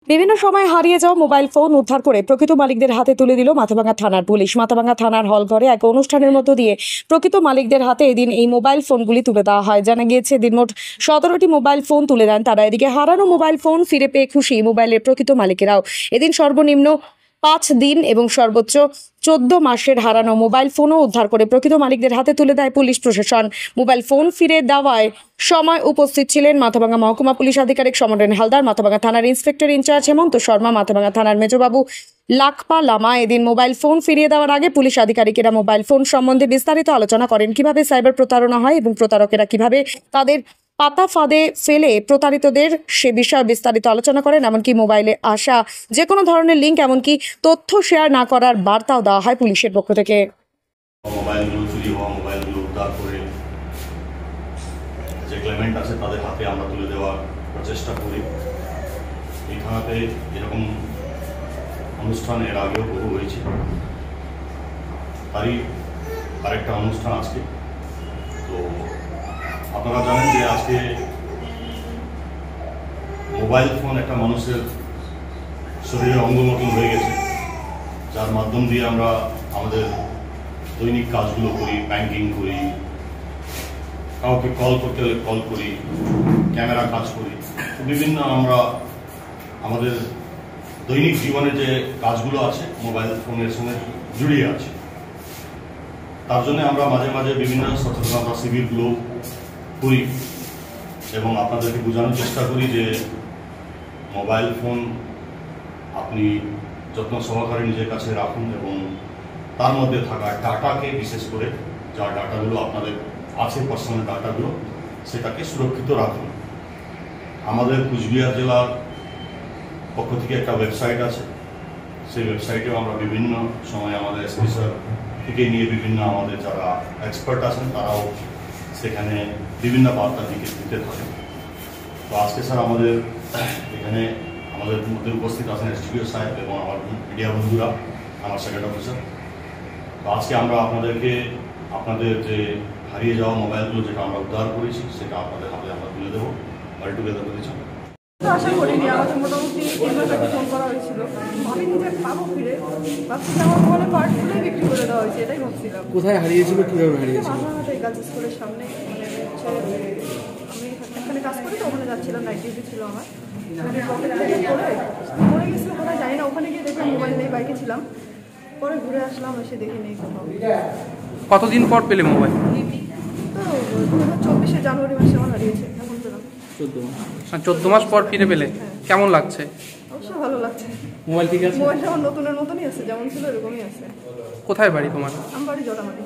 বিভিন্ন সময় হারিয়ে যাওয়া মোবাইল ফোন উদ্ধার করে প্রকৃত মালিকদের হাতে তুলে দিল মাথাভাঙা থানার পুলিশ। মাথাভাঙা থানার হলঘরে এক অনুষ্ঠানের মধ্য দিয়ে প্রকৃত মালিকদের হাতে এদিন এই মোবাইল ফোনগুলি তুলে দেওয়া হয়। জানা গিয়েছে দিন মোট 17টি মোবাইল ফোন তুলে দেন তারা। এদিকে হারানো মোবাইল ফোন ফিরে পেয়ে খুশি মোবাইলের প্রকৃত মালিকেরাও। এদিন সর্বনিম্ন 5 দিন এবং সর্বোচ্চ 14 মাসের হারানো মোবাইল ফোনও উদ্ধার করে প্রকৃত মালিকদের হাতে তুলে দেয় পুলিশ প্রশাসন। মোবাইল ফোন ফিরে দেওয়ায় সময় উপস্থিত ছিলেন মাথাভাঙা মহকুমা পুলিশ আধিকারিক সমরেন হালদার, মাথাভাঙা থানার ইন্সপেক্টর ইনচার্জ হেমন্ত শর্মা, মাথাভাঙা থানার মেজবাবু লাখপা লামা। এদিন মোবাইল ফোন ফিরিয়ে দেওয়ার আগে পুলিশ আধিকারিকেরা মোবাইল ফোন সম্বন্ধে বিস্তারিত আলোচনা করেন, কিভাবে সাইবার প্রতারণা হয় এবং প্রতারকেরা কিভাবে তাদের পাতা ফাঁদে ফেলে প্রতারিতদের সে বিষয়ে বিস্তারিত আলোচনা করেন। এমনকি মোবাইলে আসা যে কোনো ধরনের লিঙ্ক এমনকি তথ্য শেয়ার না করার বার্তাও দেওয়া হয় পুলিশের পক্ষ থেকে। মোবাইলগুলো চুরি হওয়া মোবাইলগুলো উদ্ধার করে যে ক্লেমেন্ট আছে তাদের হাতে আমরা তুলে দেওয়ার প্রচেষ্টা করি। এই থানাতে এরকম অনুষ্ঠান এর আগেও বহু হয়েছে, তারই আরেকটা অনুষ্ঠান আজকে। তো আপনারা জানেন যে আজকে মোবাইল ফোন একটা মানুষের শরীরের অঙ্গ মতন হয়ে গেছে, যার মাধ্যম দিয়ে আমরা আমাদের দৈনিক কাজগুলো করি, ব্যাংকিং করি, কাউকে কল করতে হলে কল করি, ক্যামেরা কাজ করি, বিভিন্ন আমরা আমাদের দৈনিক জীবনে যে কাজগুলো আছে মোবাইল ফোনের সঙ্গে জড়িয়ে আছে। তার জন্য আমরা মাঝে মাঝে বিভিন্ন সচেতনতা শিবিরগুলো করি এবং আপনাদেরকে বোঝানোর চেষ্টা করি যে মোবাইল ফোন আপনি যত্ন সহকারে নিজের কাছে রাখুন এবং তার মধ্যে থাকা ডাটাকে, বিশেষ করে যা ডাটাগুলো আপনাদের আছে পার্সোনাল ডাটাগুলো, সেটাকে সুরক্ষিত রাখুন। আমাদের কুচবিহার জেলার পক্ষ থেকে একটা ওয়েবসাইট আছে, সেই ওয়েবসাইটেও আমরা বিভিন্ন সময় আমাদের এসপি স্যার থেকে নিয়ে বিভিন্ন আমাদের যারা এক্সপার্ট আছেন তারাও সেখানে বিভিন্ন বার্তা দিতে থাকেন। তো আজকে স্যার আমাদের এখানে আমাদের মধ্যে উপস্থিত আছেন এসডিপিও সাহেব এবং আমার মিডিয়া বন্ধুরা, আমার সেকেন্ড অফিসার। তো আজকে আমরা আপনাদেরকে আপনাদের যে হারিয়ে যাওয়া মোবাইলগুলো যেটা আমরা উদ্ধার করেছি সেটা আপনাদের হাতে আমরা তুলে দেবো। অল টুগেদার করেছি আশা করিনি, আমাকে মোটামুটি কেন্দ্রটাকে ফোন করা হয়েছিল, ভাবিনি যে পাবো ফিরে। ভাবছি আমার মোবাইলে পার্টগুলোই বিক্রি করে দেওয়া হয়েছে, এটাই ভাবছিলাম। কোথায় হারিয়েছিল, কীভাবে হারিয়েছিল? মাথাভাঙা গার্লস স্কুলের সামনে, মানে হচ্ছে আমি এখানে কাজ করি, তো ওখানে যাচ্ছিলাম, নাইট ডিউটি ছিল আমার। মানে পকেট থেকে পড়ে গেছিলো কোথায় জানি না, ওখানে গিয়ে দেখলাম মোবাইল নেই, বাইকে ছিলাম। পরে ঘুরে আসলাম, এসে দেখি নেই কোথাও। কতদিন পর পেলে মোবাইল? তো 2024 জানুয়ারি মাসে আমার হারিয়েছে, এখন পেলাম। 14 মাস পর ফিরে পেলে কেমন লাগছে? অবশ্যই ভালো লাগছে। মোবাইল ঠিক আছে? মোবাইলটা আমার নতুনের মতনই আছে, যেমন ছিল এরকমই আছে। কোথায় বাড়ি তোমার? আমার বাড়ি জটামাটি।